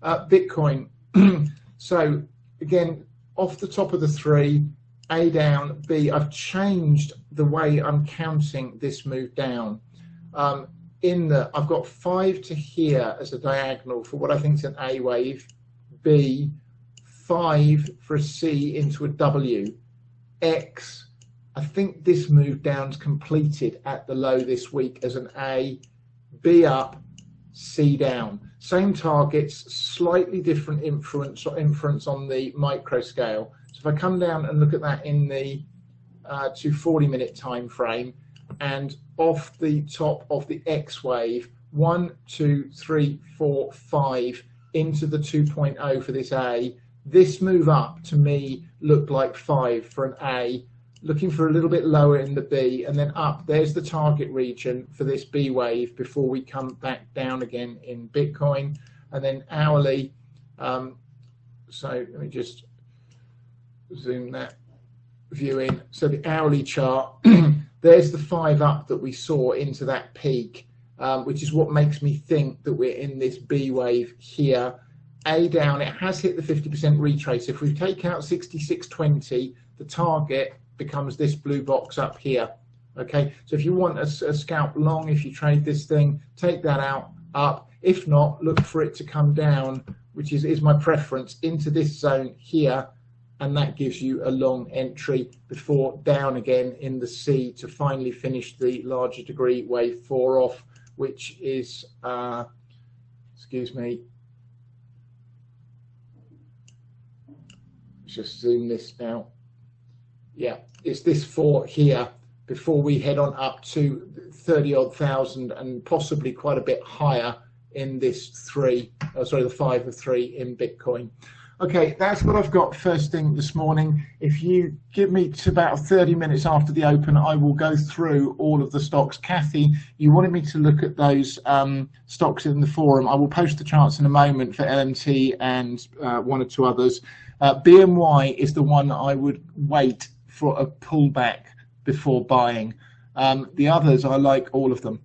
Bitcoin. So again, off the top of the three, A down, B, I've changed the way I'm counting this move down. In that I've got 5 to here as a diagonal for what I think is an A wave, B, 5 for a C into a W, X, I think this move down's completed at the low this week as an A, B up, C down. Same targets, slightly different inference on the micro scale. So if I come down and look at that in the 240-minute time frame, and off the top of the X wave, 1, 2, 3, 4, 5 into the 2.0 for this A. This move up to me looked like 5 for an A, looking for a little bit lower in the B, and then up. There's the target region for this B wave before we come back down again in Bitcoin. And then hourly, so let me just zoom that view in. So the hourly chart, there's the 5 up that we saw into that peak, which is what makes me think that we're in this B wave here. A down, it has hit the 50% retrace. If we take out 66.20, the target becomes this blue box up here. Okay, so if you want a scalp long, if you trade this thing, take that out, up. If not, look for it to come down, which is my preference, into this zone here, and that gives you a long entry before down again in the C to finally finish the larger degree wave 4 off, which is, excuse me, just zoom this out. Yeah, it's this 4 here before we head on up to 30-odd thousand and possibly quite a bit higher in this the 5 of 3 in Bitcoin. Okay, that's what I've got first thing this morning. If you give me to about 30 minutes after the open, I will go through all of the stocks. Kathy, you wanted me to look at those stocks in the forum. I will post the charts in a moment for LMT and 1 or 2 others. BMY is the one I would wait for a pullback before buying. The others, I like all of them.